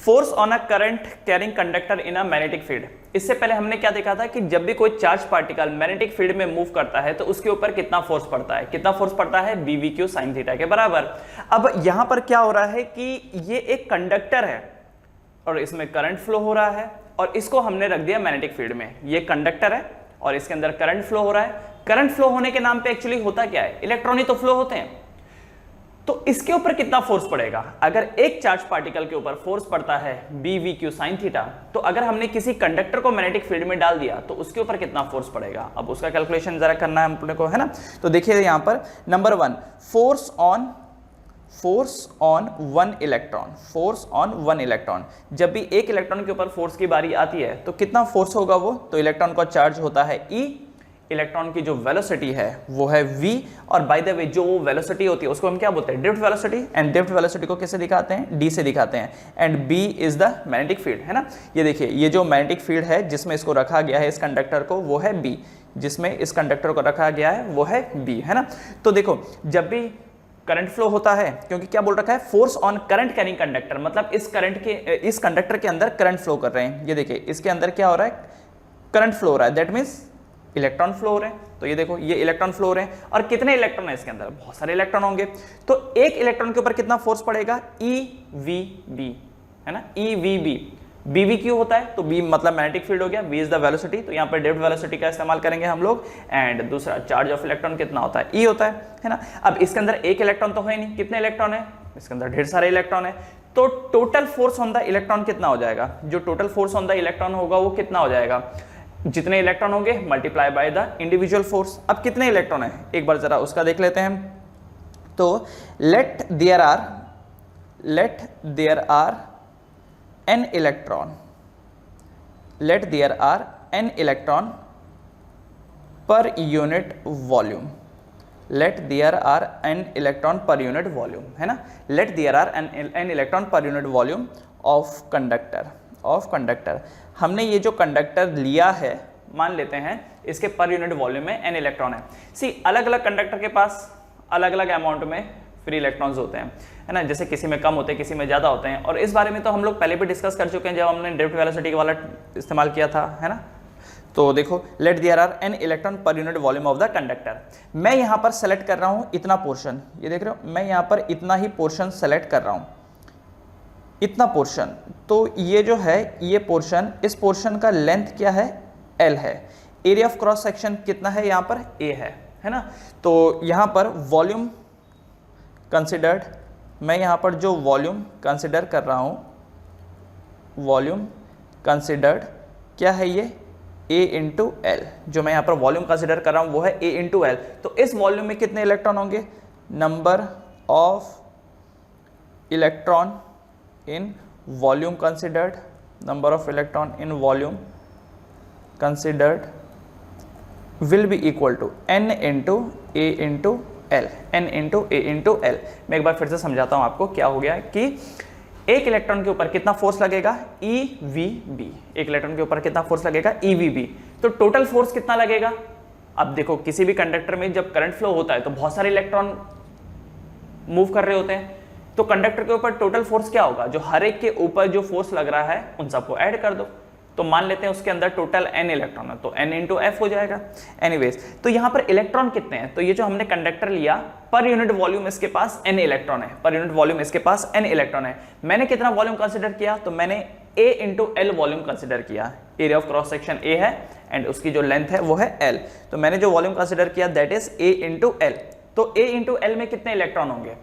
Force on a current carrying conductor in a magnetic field. इससे पहले हमने क्या देखा था कि जब भी कोई चार्ज पार्टिकल मैग्नेटिक फील्ड में मूव करता है तो उसके ऊपर कितना फोर्स पड़ता है, कितना फोर्स पड़ता है, BVQ sin थीटा के बराबर। अब यहां पर क्या हो रहा है कि ये एक कंडक्टर है और इसमें करंट फ्लो हो रहा है और इसको हमने रख दिया मैग्नेटिक फील्ड में। ये कंडक्टर है और इसके अंदर करंट फ्लो हो रहा है। करंट फ्लो होने के नाम पे एक्चुअली होता क्या है, इलेक्ट्रॉन ही तो फ्लो होते हैं। तो इसके ऊपर कितना फोर्स पड़ेगा, अगर एक चार्ज पार्टिकल के ऊपर फोर्स पड़ता है BVQ sin थीटा, तो अगर हमने किसी कंडक्टर को मैग्नेटिक फील्ड में डाल दिया तो उसके ऊपर कितना फोर्स पड़ेगा। अब उसका कैलकुलेशन जरा करना है अपने को, है ना। तो देखिए यहां पर number 1 force on one electron, force on one electron. जब भी एक इलेक्ट्रॉन के ऊपर फोर्स की बारी आती है तो कितना फोर्स होगा वो, तो इलेक्ट्रॉन का चार्ज होता है E, इलेक्ट्रॉन की जो वेलोसिटी है वो है v, और बाय द वे जो वो वेलोसिटी होती है उसको हम क्या बोलते हैं, drift velocity. And drift velocity को कैसे दिखाते हैं, d से दिखाते हैं। And b is the magnetic field, है ना। ये देखिए ये जो मैग्नेटिक फील्ड है जिसमें इसको रखा गया है इस कंडक्टर को, वो है b, जिसमें इस कंडक्टर को रखा गया है वो है b, है ना। तो देखो जब भी करंट फ्लो होता है, क्योंकि क्या बोल रखा है, force on current carrying conductor, मतलब इस कंडक्टर के अंदर करंट फ्लो कर रहे हैं। ये देखिए इसके अंदर क्या हो रहा है, करंट फ्लो हो रहा है, दैट मीन्स इलेक्ट्रॉन फ्लो हो रहे हैं। तो ये देखो ये इलेक्ट्रॉन फ्लो हो रहे हैं और कितने इलेक्ट्रॉन है इसके अंदर, बहुत सारे इलेक्ट्रॉन होंगे। तो एक इलेक्ट्रॉन के ऊपर कितना फोर्स पड़ेगा, EVB, है ना, EVB। BVQ होता है तो B मतलब मैग्नेटिक फील्ड हो गया, V इज द वेलोसिटी, तो यहाँ पर ड्रिफ्ट वेलोसिटी का इस्तेमाल करेंगे हम लोग। एंड दूसरा चार्ज ऑफ इलेक्ट्रॉन कितना होता है, E होता है ना। अब इसके अंदर एक इलेक्ट्रॉन तो है नहीं, कितने इलेक्ट्रॉन है, इसके अंदर ढेर सारे इलेक्ट्रॉन है। तो total force on the electron कितना हो जाएगा, जो total force on the electron होगा वो कितना हो जाएगा, जितने इलेक्ट्रॉन होंगे multiply by the individual force. अब कितने इलेक्ट्रॉन है एक बार जरा उसका देख लेते हैं। तो let there are n electron, let there are n electron per unit volume, let there are n electron per unit volume, है ना। Let there are n electron per unit volume of conductor. हमने ये जो conductor लिया है, मान लेते हैं इसके पर यूनिट वॉल्यूम में n इलेक्ट्रॉन है। सी अलग अलग कंडक्टर के पास अलग अलग अमाउंट में फ्री इलेक्ट्रॉन्स होते हैं, है ना। जैसे किसी में कम होते हैं, किसी में ज़्यादा होते हैं, और इस बारे में तो हम लोग पहले भी डिस्कस कर चुके हैं जब हमने ड्रिफ्ट वेलोसिटी वाला इस्तेमाल किया था, है ना। तो देखो let there are n electron per unit volume of the conductor. मैं यहाँ पर सेलेक्ट कर रहा हूँ इतना पोर्शन, ये देख रहे हो, मैं यहाँ पर इतना ही पोर्शन सेलेक्ट कर रहा हूँ, इतना पोर्शन। तो ये जो है ये पोर्शन, इस पोर्शन का लेंथ क्या है, L है। एरिया ऑफ क्रॉस सेक्शन कितना है यहाँ पर, A है ना। तो यहाँ पर वॉल्यूम कंसिडर्ड, मैं यहाँ पर जो वॉल्यूम कंसिडर कर रहा हूँ, वॉल्यूम कंसिडर्ड क्या है ये, A इंटू एल। जो मैं यहाँ पर वॉल्यूम कंसिडर कर रहा हूँ वो है A इंटू एल। तो इस वॉल्यूम में कितने इलेक्ट्रॉन होंगे, number of electron in volume considered, number of electron in volume considered will be equal to n into A into L, n into A into L। मैं एक बार फिर से समझाता हूँ आपको क्या हो गया कि एक इलेक्ट्रॉन के ऊपर कितना फोर्स लगेगा, EVB, एक इलेक्ट्रॉन के ऊपर कितना फोर्स लगेगा, EVB। तो टोटल फोर्स कितना लगेगा। अब देखो किसी भी कंडक्टर में जब करंट फ्लो होता है तो बहुत सारे इलेक्ट्रॉन मूव कर रहे होते हैं, तो कंडक्टर के ऊपर टोटल फोर्स क्या होगा, जो हर एक के ऊपर जो फोर्स लग रहा है उन सबको ऐड कर दो। तो मान लेते हैं उसके अंदर टोटल n इलेक्ट्रॉन है, तो n इंटू एफ हो जाएगा। एनीवेज, तो यहाँ पर इलेक्ट्रॉन कितने हैं, तो ये जो हमने कंडक्टर लिया पर यूनिट वॉल्यूम इसके पास n इलेक्ट्रॉन है, पर यूनिट वॉल्यूम इसके पास n इलेक्ट्रॉन है। मैंने कितना वॉल्यूम कंसिडर किया, तो मैंने A into L volume consider किया। Area of cross section A है एंड उसकी जो लेंथ है वो है L। तो मैंने जो वॉल्यूम कंसिडर किया that is A into L. तो A इंटू एल में कितने इलेक्ट्रॉन होंगे,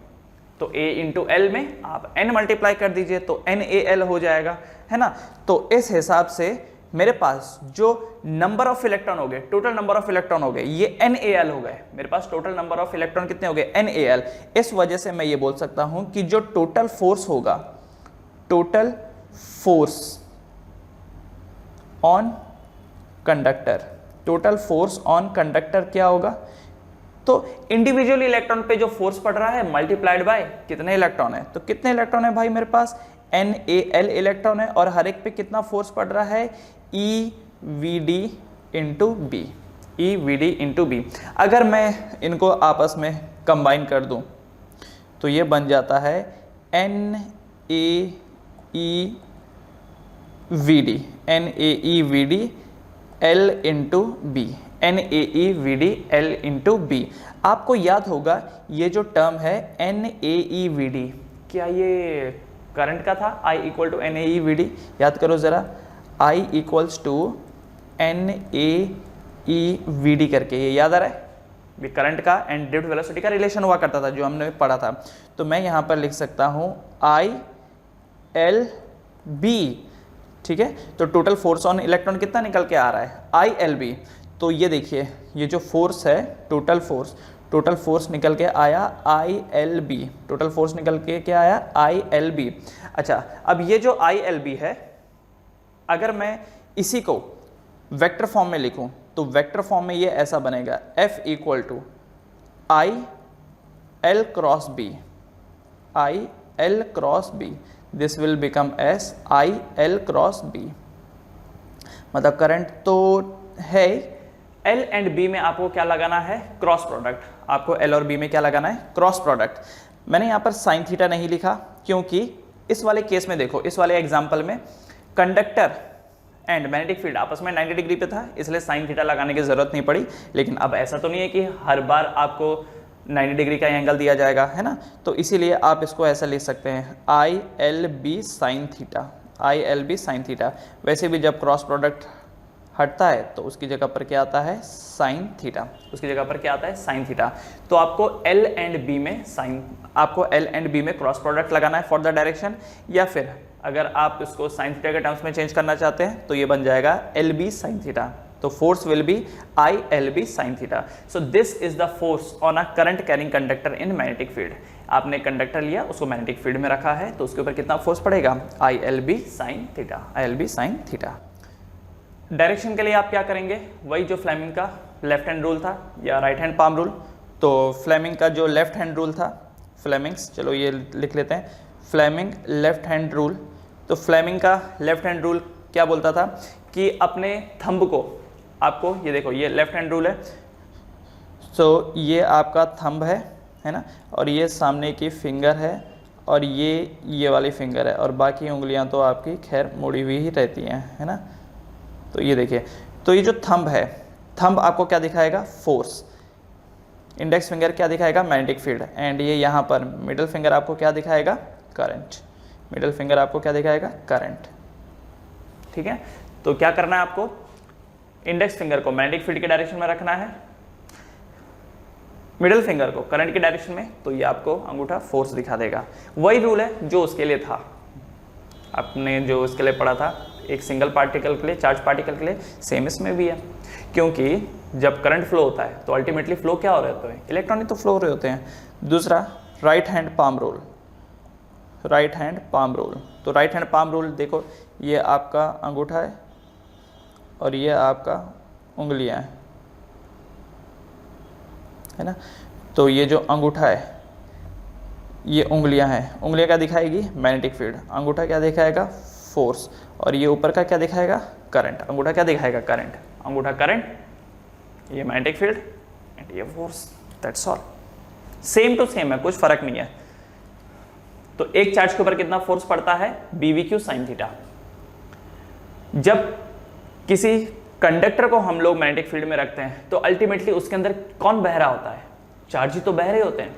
तो A इंटू एल में आप n मल्टीप्लाई कर दीजिए तो NaL हो जाएगा, है ना। तो इस हिसाब से मेरे पास जो नंबर ऑफ इलेक्ट्रॉन हो गए, टोटल नंबर ऑफ इलेक्ट्रॉन हो गए, ये NaL हो गए। मेरे पास टोटल नंबर ऑफ इलेक्ट्रॉन कितने हो गए, NaL। इस वजह से मैं ये बोल सकता हूं कि जो टोटल फोर्स होगा, total force on conductor, total force on conductor क्या होगा, तो इंडिविजुअल इलेक्ट्रॉन पे जो फोर्स पड़ रहा है मल्टीप्लाइड बाय कितने इलेक्ट्रॉन है, तो कितने इलेक्ट्रॉन है भाई मेरे पास, NaL इलेक्ट्रॉन है, और हर एक पे कितना फोर्स पड़ रहा है, EVD into B, EVD into B. अगर मैं इनको आपस में कंबाइन कर दूं तो ये बन जाता है NaE V D, N A E V D L into B, N A E V D L into B. आपको याद होगा ये जो टर्म है N A E V D, क्या ये करंट का था? I equal to N A E V D, याद करो ज़रा, I equals to N A E V D करके, ये याद आ रहा है? ये करंट का एंड ड्रिफ्ट वेलोसिटी का रिलेशन हुआ करता था जो हमने पढ़ा था। तो मैं यहाँ पर लिख सकता हूँ I L B, ठीक है। तो टोटल फोर्स ऑन इलेक्ट्रॉन कितना निकल के आ रहा है? I L B। तो ये देखिए ये जो फोर्स है, टोटल फोर्स निकल के आया I L B, total force निकल के क्या आया? I L B। अच्छा, अब ये जो I L B है, अगर मैं इसी को वेक्टर फॉर्म में लिखूं तो वेक्टर फॉर्म में ये ऐसा बनेगा, F equal to I L cross B, I L cross B, this will become as I L cross B। मतलब करंट तो है, L एंड B में आपको क्या लगाना है? Cross product. आपको L और B में क्या लगाना है? Cross product. मैंने यहाँ पर साइन थीटा नहीं लिखा क्योंकि इस वाले केस में देखो, इस वाले एग्जाम्पल में कंडक्टर एंड मैग्नेटिक फील्ड आपस में 90 डिग्री पे था, इसलिए साइन थीटा लगाने की जरूरत नहीं पड़ी। लेकिन अब ऐसा तो नहीं है कि हर बार आपको 90 डिग्री का एंगल दिया जाएगा, है ना? तो इसीलिए आप इसको ऐसा लिख सकते हैं I L B sine theta, I L B sine theta. वैसे भी जब क्रॉस प्रोडक्ट हटता है तो उसकी जगह पर क्या आता है? साइन थीटा, उसकी जगह पर क्या आता है? Sign theta. तो आपको L एंड B में आपको L एंड B में क्रॉस प्रोडक्ट लगाना है फॉर द डायरेक्शन, या फिर अगर आप इसको साइन थीटा के टर्म्स में चेंज करना चाहते हैं तो ये बन जाएगा एल बी साइन थीटा। तो force will be I L B sine theta. So this is the force on a current carrying conductor in magnetic field. आपने कंडक्टर लिया, उसको मैग्नेटिक फील्ड में रखा है, तो उसके ऊपर कितना फोर्स पड़ेगा? I L B sine theta, I L B sine theta. Direction के लिए आप क्या करेंगे? वही जो फ्लेमिंग का लेफ्ट हैंड रूल था या राइट हैंड पाम रूल। तो फ्लेमिंग का जो लेफ्ट हैंड रूल था, फ्लेमिंग्स, चलो ये लिख लेते हैं, फ्लेमिंग लेफ्ट हैंड रूल। तो फ्लेमिंग का लेफ्ट हैंड रूल क्या बोलता था कि अपने थंब को, आपको ये देखो, ये लेफ्ट हैंड रूल है, सो ये आपका थंब है ना, और ये सामने की फिंगर है, और ये वाली फिंगर है, और बाकी उंगलियां तो आपकी खैर मुड़ी हुई ही रहती हैं, है ना। तो ये देखिए, तो ये जो थंब है, थंब आपको क्या दिखाएगा? फोर्स। इंडेक्स फिंगर क्या दिखाएगा? Magnetic field. एंड ये यहाँ पर मिडिल फिंगर आपको क्या दिखाएगा? करंट। मिडिल फिंगर आपको क्या दिखाएगा? करंट। ठीक है, तो क्या करना है आपको? इंडेक्स फिंगर को मैग्नेटिक फील्ड के डायरेक्शन में रखना है, मिडिल फिंगर को करंट के डायरेक्शन में, तो ये आपको अंगूठा फोर्स दिखा देगा। वही रूल है जो उसके लिए था, आपने जो उसके लिए पढ़ा था, एक सिंगल पार्टिकल के लिए, चार्ज पार्टिकल के लिए, सेम इसमें भी है। क्योंकि जब करंट फ्लो होता है तो अल्टीमेटली फ्लो क्या हो रहे होते हैं? इलेक्ट्रॉन ही तो फ्लो हो रहे होते हैं। दूसरा, right hand palm rule, right hand palm rule. तो राइट हैंड पाम रूल देखो, ये आपका अंगूठा है और ये आपका उंगलियां है ना। तो ये जो अंगूठा है, ये उंगलियां हैं, उंगलियां क्या दिखाएगी? Magnetic field. अंगूठा क्या दिखाएगा? फोर्स। और ये ऊपर का क्या दिखाएगा? करंट। अंगूठा क्या दिखाएगा? करंट। अंगूठा करंट, ये मैग्नेटिक फील्ड एंड ये force, that's all. Same to same है, कुछ फर्क नहीं है। तो एक चार्ज के ऊपर कितना फोर्स पड़ता है? BVQ sin theta. जब किसी कंडक्टर को हम लोग मैग्नेटिक फील्ड में रखते हैं तो अल्टीमेटली उसके अंदर कौन बह रहा होता है? चार्ज ही तो बह रहे होते हैं,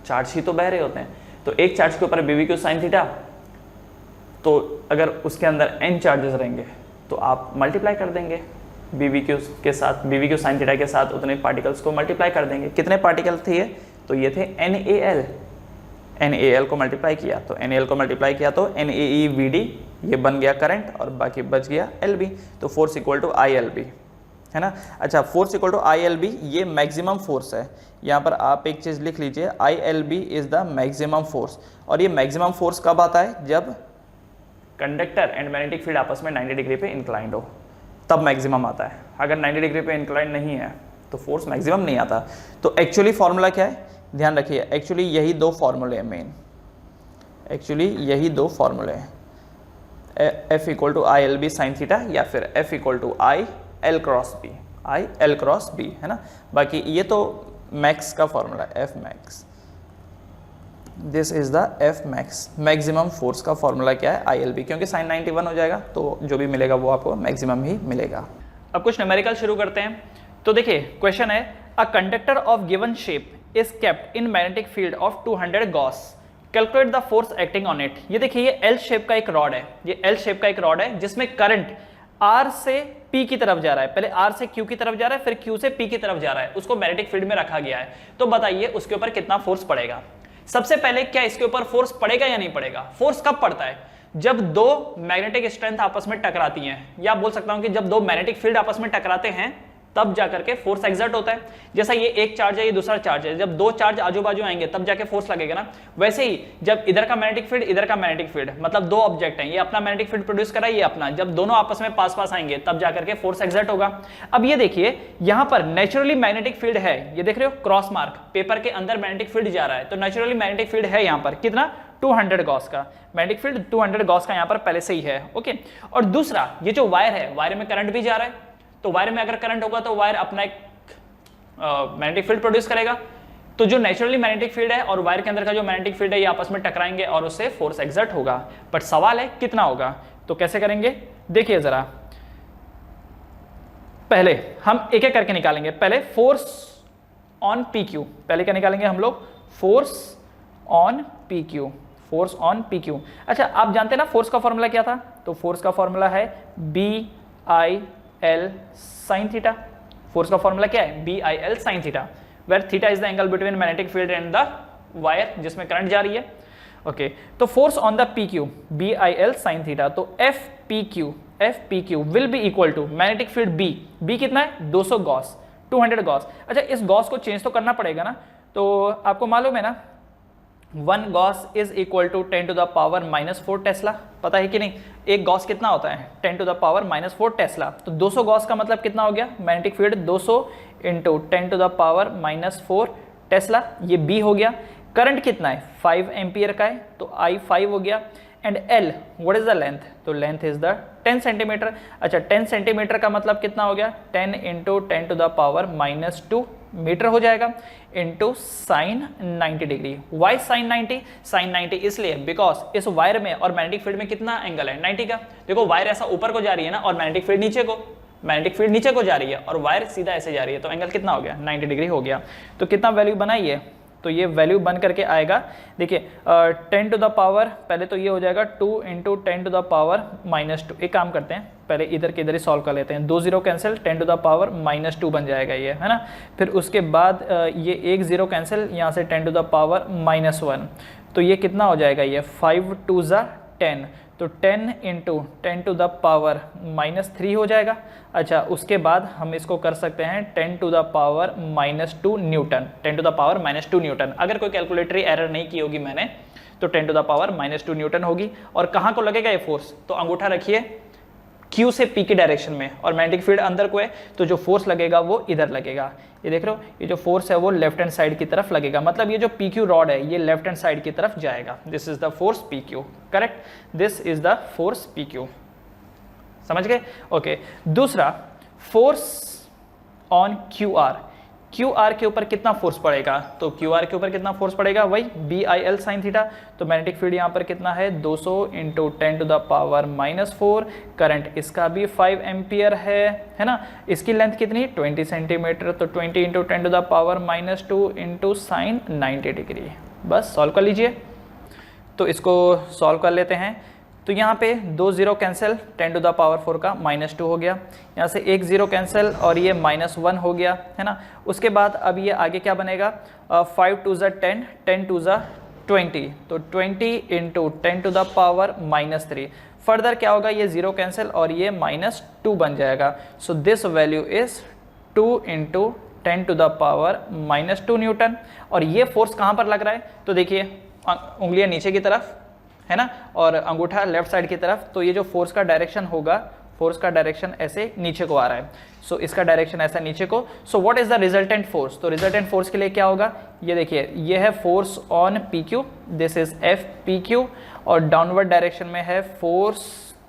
चार्ज ही तो बह रहे होते हैं। तो एक चार्ज के ऊपर BVQ sin थीटा, तो अगर उसके अंदर n चार्जेस रहेंगे तो आप मल्टीप्लाई कर देंगे BVQ के साथ, BVQ sin थीटा के साथ उतने पार्टिकल्स को मल्टीप्लाई कर देंगे। कितने पार्टिकल थे ये? तो ये थे NaL। NaL को मल्टीप्लाई किया तो NaL को मल्टीप्लाई किया तो NaeVD, ये बन गया करंट, और बाकी बच गया LB। तो फोर्स इक्वल टू ILB, है ना। अच्छा, फोर्स इक्वल टू ILB, ये मैक्सिमम फोर्स है। यहाँ पर आप एक चीज़ लिख लीजिए, ILB is the maximum force. और ये मैक्सिमम फोर्स कब आता है? जब कंडक्टर एंड मैग्नेटिक फील्ड आपस में 90 डिग्री पे इंक्लाइंड हो, तब मैक्सिमम आता है। अगर 90 डिग्री पे इंक्लाइंड नहीं है तो फोर्स मैक्सिमम नहीं आता। तो एक्चुअली फॉर्मूला क्या है? ध्यान रखिए, एक्चुअली यही दो फॉर्मूले हैं मेन, एक्चुअली यही दो फॉर्मूले हैं, F equal to ILB sine theta या फिर F equal to IL cross B, IL cross B, है ना। बाकी ये तो मैक्स का फॉर्मूला है, F max. This is the F max. Maximum force का फॉर्मूला क्या है? ILB, क्योंकि साइन 91 हो जाएगा तो जो भी मिलेगा वो आपको मैक्सिमम ही मिलेगा। अब कुछ न्यूमेरिकल शुरू करते हैं। तो देखिए क्वेश्चन है, a conductor of given shape is kept in magnetic field of 200 Gauss, calculate the force acting on it. ये देखिए ये एल शेप का एक रॉड है, ये एल शेप का एक रॉड है जिसमें करंट R से P की तरफ जा रहा है, पहले R से Q की तरफ जा रहा है, फिर Q से P की तरफ जा रहा है, उसको मैग्नेटिक फील्ड में रखा गया है। तो बताइए उसके ऊपर कितना फोर्स पड़ेगा। सबसे पहले क्या इसके ऊपर फोर्स पड़ेगा या नहीं पड़ेगा? फोर्स कब पड़ता है? जब दो मैग्नेटिक स्ट्रेंथ आपस में टकराती हैं, या बोल सकता हूं कि जब दो मैग्नेटिक फील्ड आपस में टकराते हैं तब जाकर के फोर्स एक्सर्ट होता है। जैसा ये एक चार्ज है, ये दूसरा चार्ज है, जब दो चार्ज आजू बाजू आएंगे तब जाके फोर्स लगेगा ना। वैसे ही जब इधर का मैग्नेटिक फील्ड, इधर का मैग्नेटिक फील्ड, मतलब दो ऑब्जेक्ट हैं, ये अपना मैग्नेटिक फील्ड प्रोड्यूस कर रहा है, ये अपना, जब दोनों आपस में पास पास आएंगे तब जाकर के फोर्स एक्सर्ट होगा। अब ये देखिए यहां पर नेचुरली मैग्नेटिक फील्ड है, ये देख रहे हो क्रॉस मार्क, पेपर के अंदर मैग्नेटिक फील्ड जा रहा है, तो नेचुरली मैग्नेटिक फील्ड है यहां पर कितना? 200 गॉस का मैग्नेटिक फील्ड, 200 गॉस का यहां पर पहले से ही है। ओके, और दूसरा ये जो वायर है, वायर में करंट भी जा रहा है, तो वायर में अगर करंट होगा तो वायर अपना एक मैग्नेटिक फील्ड प्रोड्यूस करेगा। तो जो नेचुरली मैग्नेटिक फील्ड है और वायर के अंदर का जो मैग्नेटिक फील्ड है ये आपस में टकराएंगे और उससे फोर्स एक्सर्ट होगा। बट सवाल है कितना होगा? तो कैसे करेंगे देखिए जरा, पहले हम एक एक करके निकालेंगे। पहले फोर्स ऑन PQ, पहले क्या निकालेंगे हम लोग? Force on PQ, force on PQ। अच्छा, आप जानते हैं ना फोर्स का फॉर्मूला क्या था? तो फोर्स का फॉर्मूला है BIL sin थीटा। फोर्स का फॉर्मूला क्या है? BIL sin theta, where theta is the angle between magnetic field and the wire जिसमें करंट जा रही है। ओके, तो force on the PQ BIL sin theta, तो FPQ will be equal to magnetic field B कितना है? 200 Gauss, 200 Gauss. अच्छा, इस गॉस को चेंज तो करना पड़ेगा ना, तो आपको मालूम है ना 1 gauss is equal to 10 to the power -4 tesla, पता है कि नहीं? एक गॉस कितना होता है? 10 टू द पावर -4 टेस्ला। तो 200 गॉस का मतलब कितना हो गया? Magnetic field 200 into 10 to the power -4 tesla, ये B हो गया। करंट कितना है? 5 एम्पियर का है, तो I 5 हो गया। And L what is the length? तो लेंथ इज द 10 सेंटीमीटर। अच्छा, 10 सेंटीमीटर का मतलब कितना हो गया? 10 into 10 to the power -2 metre हो जाएगा, into sine 90 degree. Why sine 90? Sine 90 इसलिए बिकॉज इस वायर में और मैग्नेटिक फील्ड में कितना एंगल है? 90 का। देखो वायर ऐसा ऊपर को जा रही है ना, और मैग्नेटिक फील्ड नीचे को जा रही है, और वायर सीधा ऐसे जा रही है, तो एंगल कितना हो गया? 90 डिग्री हो गया। तो कितना वैल्यू बनाइए? तो ये वैल्यू बन करके आएगा, देखिए 10 टू द पावर, पहले तो ये हो जाएगा 2 इंटू 10 टू द पावर -2। एक काम करते हैं, पहले इधर के इधर ही सॉल्व कर लेते हैं। 2 0 कैंसिल, 10 टू द पावर -2 बन जाएगा ये, है ना। फिर उसके बाद ये 1 0 कैंसिल, यहाँ से 10 टू द पावर -1, तो ये कितना हो जाएगा? ये 5 2 10, तो 10 इंटू 10 टू द पावर -3 हो जाएगा। अच्छा, उसके बाद हम इसको कर सकते हैं 10 to the power -2 newton, 10 to the power -2 newton. अगर कोई कैलकुलेटरी एरर नहीं की होगी मैंने, तो 10 टू द पावर -2 न्यूटन होगी। और कहाँ को लगेगा ये फोर्स? तो अंगूठा रखिए Q से P की डायरेक्शन में, और मैग्नेटिक फील्ड अंदर को है, तो जो फोर्स लगेगा वो इधर लगेगा। ये देख रहे हो, ये जो फोर्स है वो लेफ्ट हैंड साइड की तरफ लगेगा, मतलब ये जो PQ रॉड है ये लेफ्ट हैंड साइड की तरफ जाएगा। This is the force PQ, correct, this is the force PQ, समझ गए? ओके, दूसरा फोर्स ऑन QR। QR के ऊपर कितना फोर्स पड़ेगा? तो QR के ऊपर कितना फोर्स पड़ेगा? वही BIL sin थीटा। तो मैग्नेटिक फील्ड यहाँ पर कितना है? 200 into 10 to the power -4। Current इसका भी 5 एम्पियर है ना। इसकी लेंथ कितनी? 20 सेंटीमीटर, तो 20 into 10 to the power -2 into sine 90 degree. बस सॉल्व कर लीजिए। तो इसको सॉल्व कर लेते हैं। तो यहाँ पे 2 0 कैंसिल, 10 टू द पावर 4 का -2 हो गया, यहाँ से 1 0 कैंसिल और ये -1 हो गया, है ना। उसके बाद अब ये आगे क्या बनेगा? 5 2 10, 10 2 20, तो 20 into 10 to the power -3। Further क्या होगा? ये 0 कैंसिल और ये -2 बन जाएगा। So this value is 2 into 10 to the power -2 newton. और ये फोर्स कहाँ पर लग रहा है? तो देखिए उंगलियां नीचे की तरफ, है ना, और अंगूठा लेफ्ट साइड की तरफ, तो ये जो फोर्स का डायरेक्शन होगा, फोर्स का डायरेक्शन ऐसे नीचे को आ रहा है। सो इसका डायरेक्शन ऐसा नीचे को। So what is the resultant force? तो रिजल्टेंट फोर्स के लिए क्या होगा? ये देखिए, ये है force on PQ, this is FPQ, और डाउनवर्ड डायरेक्शन में है force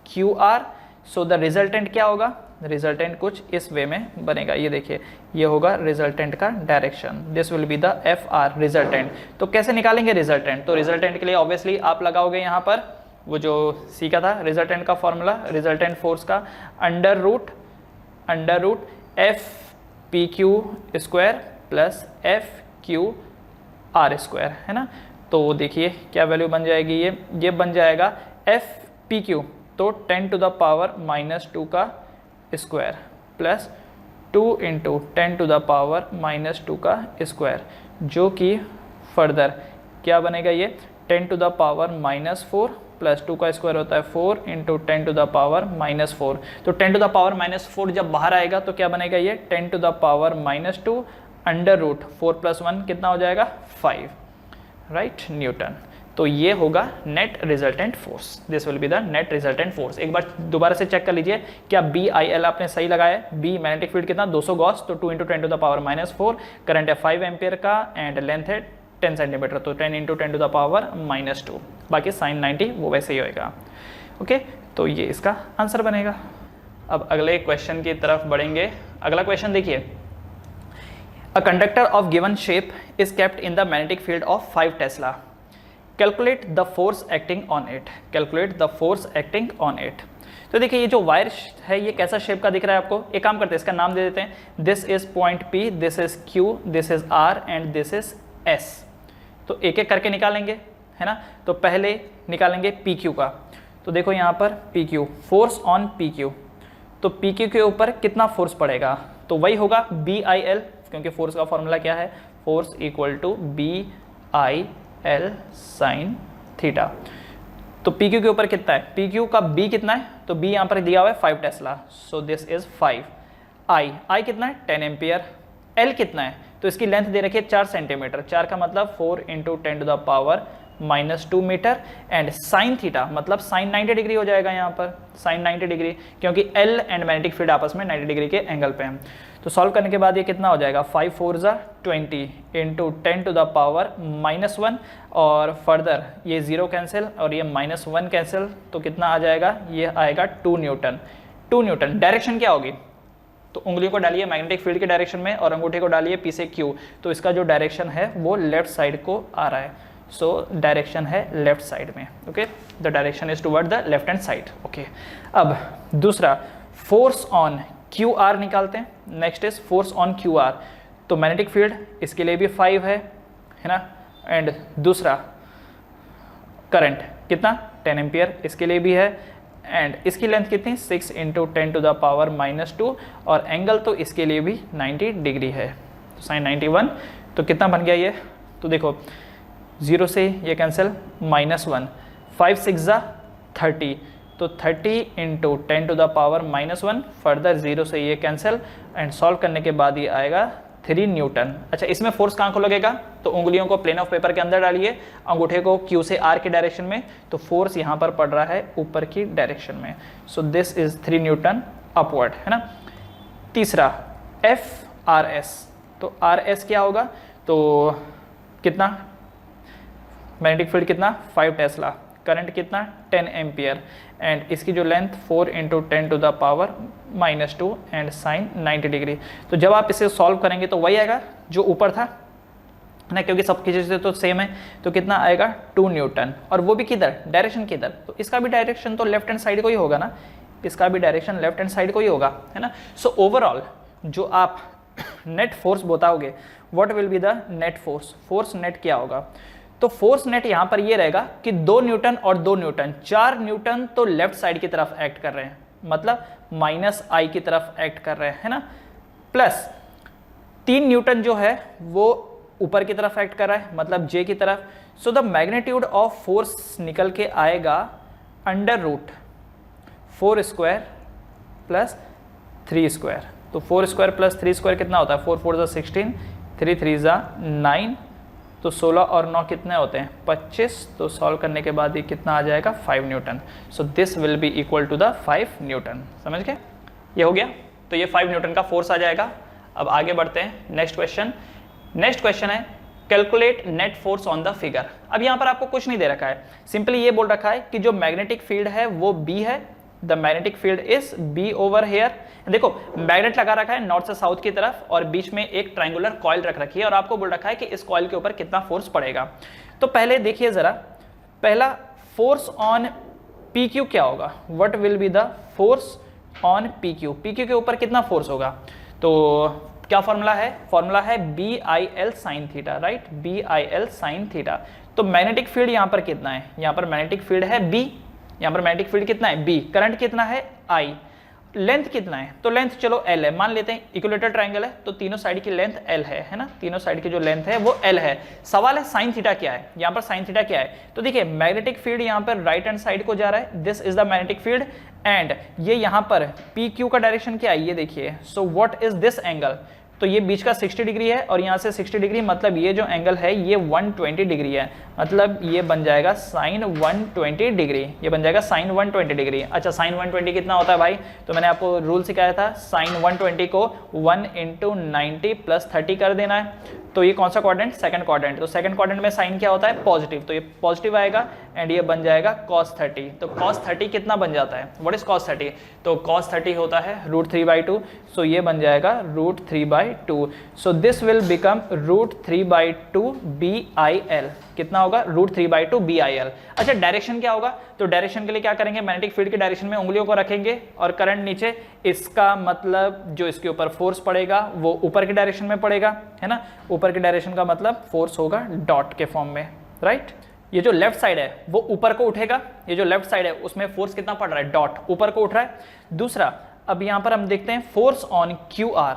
QR, so the resultant क्या होगा, रिजल्टेंट कुछ इस वे में बनेगा, ये देखिए ये होगा रिजल्टेंट का direction, this will be the F R resultant. तो कैसे निकालेंगे रिजल्टेंट, तो रिजल्टेंट के लिए ऑब्वियसली आप लगाओगे यहाँ पर वो जो सीखा था रिजल्टेंट का फॉर्मूला, रिजल्टेंट फोर्स का under root F P Q square plus F Q R square, है ना। तो देखिए क्या वैल्यू बन जाएगी, ये बन जाएगा एफ पी क्यू, तो 10 टू द पावर -2 का square plus 2 into 10 to the power -2 का स्क्वायर, जो कि फर्दर क्या बनेगा, ये 10 टू द पावर -4 प्लस 2 का स्क्वायर होता है 4 इंटू 10 टू द पावर -4। तो 10 टू द पावर -4 जब बाहर आएगा तो क्या बनेगा, ये 10 to the power -2 under root 4 + 1 कितना हो जाएगा 5, राइट, न्यूटन। तो ये होगा net resultant force, this will be the net resultant force. एक बार दोबारा से चेक कर लीजिए क्या बी आई एल आपने सही लगाया है। बी मैग्नेटिक फील्ड कितना 200 गॉस, तो 2 into 10 to the power -4, current है 5 एम्पियर का एंड लेंथ है 10 सेंटीमीटर, तो 10 इंटू 10 टू द पावर -2, बाकी साइन 90 वो वैसे ही होएगा। ओके, तो ये इसका आंसर बनेगा। अब अगले क्वेश्चन की तरफ बढ़ेंगे। अगला क्वेश्चन देखिए, A conductor of given shape is kept in the magnetic field of 5 Tesla. Calculate the force acting on it. Calculate the force acting on it. तो देखिए ये जो वायर है ये कैसा शेप का दिख रहा है आपको, एक काम करते हैं इसका नाम दे देते हैं, this is point P, this is Q, this is R and this is S। तो एक एक करके निकालेंगे, है ना। तो पहले निकालेंगे PQ का, तो देखो यहाँ पर PQ, फोर्स ऑन PQ, तो PQ के ऊपर कितना फोर्स पड़ेगा, तो वही होगा BIL, क्योंकि फोर्स का फॉर्मूला क्या है, force equal to BIL sine theta. तो PQ के ऊपर कितना है, PQ का B कितना है, तो B यहाँ पर दिया हुआ है 5 Tesla, so this is 5। I कितना है 10 एम्पियर, L कितना है, तो इसकी लेंथ दे रखी है 4 सेंटीमीटर, 4 का मतलब 4 into 10 to the power -2 metre and sine theta मतलब साइन 90 डिग्री हो जाएगा यहाँ पर, साइन 90 डिग्री, क्योंकि L एंड मैग्नेटिक फील्ड आपस में 90 डिग्री के एंगल पे हैं। तो सॉल्व करने के बाद ये कितना हो जाएगा, 5 4 ज़ा 20 इंटू 10 टू द पावर -1 और फर्दर ये 0 कैंसिल और ये -1 कैंसिल, तो कितना आ जाएगा, ये आएगा 2 न्यूटन। 2 न्यूटन। डायरेक्शन क्या होगी, तो उंगलियों को डालिए मैग्नेटिक फील्ड के डायरेक्शन में और अंगूठे को डालिए P से Q, तो इसका जो डायरेक्शन है वो लेफ्ट साइड को आ रहा है, सो डायरेक्शन है लेफ्ट साइड में। Okay, the direction is toward the left hand side. Okay, अब दूसरा फोर्स ऑन QR निकालते हैं। Next is force on QR, तो मैग्नेटिक फील्ड इसके लिए भी 5 है ना, एंड दूसरा करंट कितना 10 एम्पियर इसके लिए भी है, एंड इसकी लेंथ कितनी 6 इंटू 10 टू द पावर -2 और एंगल तो इसके लिए भी 90 डिग्री है, तो साइन 91। तो कितना बन गया ये, तो देखो 0 से ये कैंसिल -1, 5 6 ज़ा 30, तो 30 into 10 to the power -1, further 0 से ये कैंसिल एंड सॉल्व करने के बाद ये आएगा 3 न्यूटन। अच्छा, इसमें फोर्स कहाँ को लगेगा, तो उंगलियों को प्लेन ऑफ पेपर के अंदर डालिए, अंगूठे को Q से R के डायरेक्शन में, तो फोर्स यहाँ पर पड़ रहा है ऊपर की डायरेक्शन में, सो दिस इज 3 न्यूटन अपवर्ड, है ना। तीसरा FRS, तो RS क्या होगा, तो कितना मैग्नेटिक फील्ड कितना 5 टेस्ला, करंट कितना 10 एम्पियर एंड इसकी जो length 4 into 10 to the power -2 and sine 90 degree. तो जब आप इसे सॉल्व करेंगे तो वही आएगा जो ऊपर था ना, क्योंकि सब की चीज़ें तो सेम है, तो कितना आएगा 2 न्यूटन, और वो भी किधर, डायरेक्शन किधर, तो इसका भी डायरेक्शन तो लेफ्ट हैंड साइड को ही होगा ना, इसका भी डायरेक्शन लेफ्ट हैंड साइड को ही होगा, है ना। सो ओवरऑल जो आप नेट फोर्स बताओगे, what will be the net force, force net क्या होगा, तो फोर्स नेट यहां पर ये रहेगा कि 2 न्यूटन और 2 न्यूटन, 4 न्यूटन तो लेफ्ट साइड की तरफ एक्ट कर रहे हैं, मतलब -I की तरफ एक्ट कर रहे हैं, है ना, प्लस 3 न्यूटन जो है वो ऊपर की तरफ एक्ट कर रहा है, मतलब J की तरफ। So the magnitude of force निकल के आएगा under root 4 square plus 3 square, तो 4 स्क्वायर प्लस 3 स्क्वायर कितना होता है, 4 4 ज़ा 16, 3 3 ज़ा 9, तो 16 और 9 कितने होते हैं 25, तो सॉल्व करने के बाद ये कितना आ जाएगा 5 newton, so this will be equal to the 5 newton. समझ गए, ये हो गया, तो ये 5 न्यूटन का फोर्स आ जाएगा। अब आगे बढ़ते हैं, नेक्स्ट क्वेश्चन। नेक्स्ट क्वेश्चन है calculate net force on the figure. अब यहाँ पर आपको कुछ नहीं दे रखा है, सिंपली ये बोल रखा है कि जो मैग्नेटिक फील्ड है वो B है the magnetic field is B over here. देखो मैग्नेट लगा रखा है नॉर्थ से साउथ की तरफ और बीच में एक ट्रायंगुलर कॉइल रख रखी है और आपको बोल रखा है कि इस कॉइल के ऊपर कितना फोर्स पड़ेगा। तो पहले देखिए जरा, पहला फोर्स ऑन पी क्यू क्या होगा, what will be the force on P Q, P Q के ऊपर कितना फोर्स होगा। तो क्या फॉर्मूला है, फॉर्मूला है B I L sine theta, right, B I L sine theta. तो मैग्नेटिक फील्ड यहां पर कितना है, यहां पर मैग्नेटिक फील्ड है बी, यहां पर मैग्नेटिक फील्ड कितना है बी, करंट कितना है आई, लेंथ कितना है, तो लेंथ चलो एल है, मान लेते हैं इक्विलेटरल ट्रायंगल है तो तीनों साइड की लेंथ एल है ना, तीनों साइड की जो लेंथ है वो एल है। सवाल है साइन थीटा क्या है, यहां पर साइन थीटा क्या है। तो देखिए मैग्नेटिक फील्ड यहां पर राइट हैंड साइड को जा रहा है, this is the magnetic field and ये यहां पर पी क्यू का डायरेक्शन क्या है ये देखिए। So what is this angle, तो ये बीच का 60 डिग्री है और यहाँ से 60 डिग्री, मतलब ये जो एंगल है ये 120 डिग्री है, मतलब ये बन जाएगा साइन 120 डिग्री, ये बन जाएगा साइन 120 डिग्री। अच्छा साइन 120 कितना होता है भाई, तो मैंने आपको रूल सिखाया था, साइन 120 को 1 × 90 + 30 कर देना है। तो ये कौन सा क्वाड्रेंट, सेकंड क्वाड्रेंट, तो सेकंड क्वाड्रेंट में साइन क्या होता है पॉजिटिव, तो ये पॉजिटिव आएगा एंड ये बन जाएगा cos 30। तो cos 30 कितना बन जाता है, व्हाट इज cos 30, तो cos 30 होता है √3/2, सो ये बन जाएगा √3/2। सो दिस विल बिकम √3/2 BIL, कितना होगा √3/2 BIL। अच्छा डायरेक्शन क्या होगा, तो डायरेक्शन के लिए क्या करेंगे, मैग्नेटिक फील्ड के डायरेक्शन में उंगलियों को रखेंगे और करंट नीचे, इसका मतलब जो इसके ऊपर फोर्स पड़ेगा वो ऊपर की डायरेक्शन में पड़ेगा, है ना, ऊपर की डायरेक्शन का मतलब फोर्स होगा डॉट के फॉर्म में, राइट। ये जो लेफ्ट साइड है वो ऊपर को उठेगा, ये जो लेफ्ट साइड है उसमें फोर्स कितना पड़ रहा है, डॉट ऊपर को उठ रहा है। दूसरा अब यहां पर हम देखते हैं force on Q R,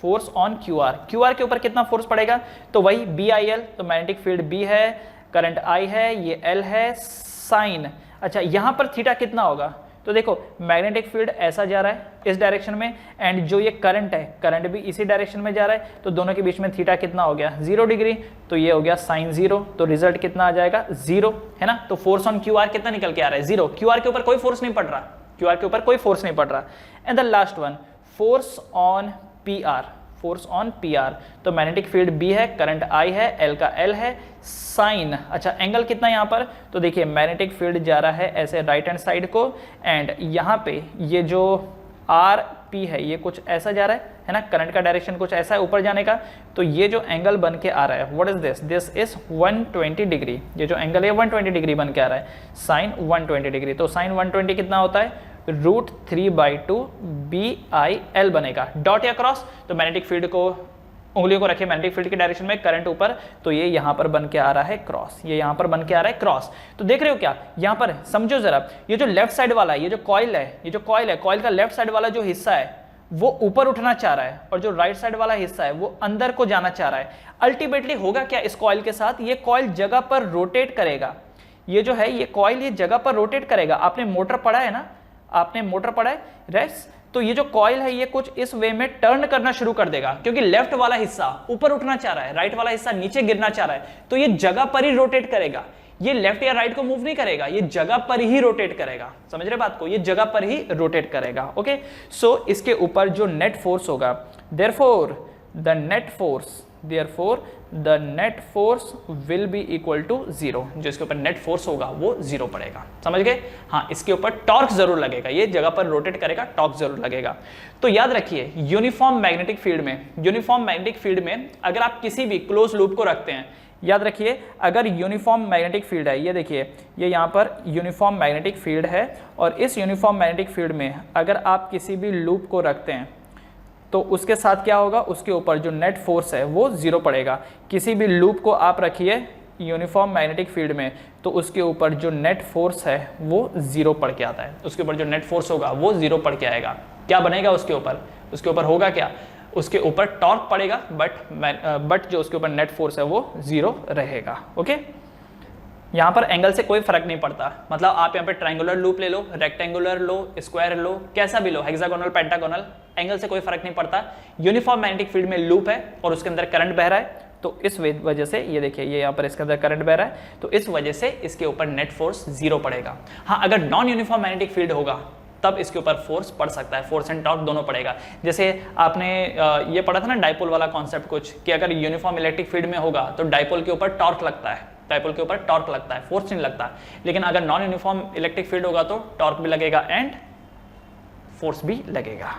force on Q R, Q R के ऊपर कितना फोर्स पड़ेगा, तो वही बी आई एल, तो मैग्नेटिक फील्ड बी है, करंट आई है, ये एल है, साइन। अच्छा यहां पर थीटा कितना होगा, तो देखो मैग्नेटिक फील्ड ऐसा जा रहा है इस डायरेक्शन में एंड जो ये करंट है, करंट भी इसी डायरेक्शन में जा रहा है, तो दोनों के बीच में थीटा कितना हो गया 0 डिग्री, तो ये हो गया साइन 0, तो रिजल्ट कितना आ जाएगा 0, है ना। तो फोर्स ऑन क्यू आर कितना निकल के आ रहा है 0, क्यू आर के ऊपर कोई फोर्स नहीं पड़ रहा, क्यू आर के ऊपर कोई फोर्स नहीं पड़ रहा। And the last one force on P R, force on P R, तो मैग्नेटिक फील्ड बी है, करंट आई है, एल का एल है, साइन। अच्छा एंगल कितना यहाँ पर, तो देखिए मैग्नेटिक फील्ड जा रहा है ऐसे राइट हैंड साइड को एंड यहाँ पे ये जो आर पी है ये कुछ ऐसा जा रहा है ना, करंट का डायरेक्शन कुछ ऐसा है ऊपर जाने का, तो ये जो एंगल बन के आ रहा है what is this, this is 120 degree, ये जो एंगल है 120 डिग्री बन के आ रहा है, साइन 120 डिग्री। तो साइन 120 कितना होता है √3/2 BIL बनेगा, डॉट या क्रॉस, तो मैग्नेटिक फील्ड को उंगलियों को रखे मैग्नेटिक फील्ड के डायरेक्शन में, करंट ऊपर, तो ये यहां पर बन के आ रहा है क्रॉस, ये यहां पर बन के आ रहा है क्रॉस। तो देख रहे हो क्या यहां पर, समझो जरा, ये जो लेफ्ट साइड वाला है, ये जो कॉइल है, ये जो कॉइल है, कॉइल का लेफ्ट साइड वाला जो हिस्सा है वो ऊपर उठना चाह रहा है और जो राइट साइड वाला हिस्सा है वो अंदर को जाना चाह रहा है। अल्टीमेटली होगा क्या इस कॉइल के साथ, ये कॉइल जगह पर रोटेट करेगा, ये जो है ये कॉइल ये जगह पर रोटेट करेगा। आपने मोटर पढ़ा है ना, आपने मोटर पढ़ा है रेस, तो ये जो कॉइल है ये कुछ इस वे में टर्न करना शुरू कर देगा, क्योंकि लेफ्ट वाला हिस्सा ऊपर उठना चाह रहा है, राइट वाला हिस्सा नीचे गिरना चाह रहा है, तो ये जगह पर ही रोटेट करेगा, ये लेफ्ट या राइट को मूव नहीं करेगा, ये जगह पर ही रोटेट करेगा, समझ रहे बात को, ये जगह पर ही रोटेट करेगा। ओके, सो इसके ऊपर जो नेट फोर्स होगा, therefore the net force will be equal to 0, जो इसके ऊपर नेट फोर्स होगा वो 0 पड़ेगा, समझ गए। हाँ इसके ऊपर टॉर्क जरूर लगेगा, ये जगह पर रोटेट करेगा, टॉर्क जरूर लगेगा। तो याद रखिए यूनिफॉर्म मैग्नेटिक फील्ड में अगर आप किसी भी क्लोज लूप को रखते हैं, याद रखिए अगर यूनिफॉर्म मैग्नेटिक फील्ड है, ये देखिए ये यहाँ पर यूनिफॉर्म मैग्नेटिक फील्ड है और इस यूनिफॉर्म मैग्नेटिक फील्ड में अगर आप किसी भी लूप को रखते हैं तो उसके साथ क्या होगा, उसके ऊपर जो नेट फोर्स है वो 0 पड़ेगा। किसी भी लूप को आप रखिए यूनिफॉर्म मैग्नेटिक फील्ड में तो उसके ऊपर जो नेट फोर्स है वो 0 पड़ के आता है, उसके ऊपर जो नेट फोर्स होगा वो 0 पड़ के आएगा। क्या बनेगा उसके ऊपर होगा क्या, उसके ऊपर टॉर्क पड़ेगा, बट जो उसके ऊपर नेट फोर्स है वो 0 रहेगा। ओके, यहाँ पर एंगल से कोई फर्क नहीं पड़ता, मतलब आप यहाँ पे ट्रायंगुलर लूप ले लो, रेक्टेंगुलर लो, स्क्वायर लो, कैसा भी लो, हेक्सागोनल, पेंटागोनल, एंगल से कोई फर्क नहीं पड़ता। यूनिफॉर्म मैग्नेटिक फील्ड में लूप है और उसके अंदर करंट बह रहा है, तो इस वजह से ये देखिए ये यहाँ पर इसके अंदर करंट बह रहा है, तो इस वजह से इसके ऊपर नेट फोर्स 0 पड़ेगा। हाँ अगर नॉन यूनिफॉर्म मैग्नेटिक फील्ड होगा तब इसके ऊपर फोर्स पड़ सकता है, फोर्स एंड टॉर्क दोनों पड़ेगा। जैसे आपने ये पढ़ा था ना डाइपोल वाला कॉन्सेप्ट कुछ, कि अगर यूनिफॉर्म इलेक्ट्रिक फील्ड में होगा तो डाइपोल के ऊपर टॉर्क लगता है, डाइपोल के ऊपर टॉर्क लगता है, फोर्स नहीं लगता। लेकिन अगर नॉन यूनिफॉर्म इलेक्ट्रिक फील्ड होगा तो टॉर्क भी लगेगा एंड फोर्स भी लगेगा।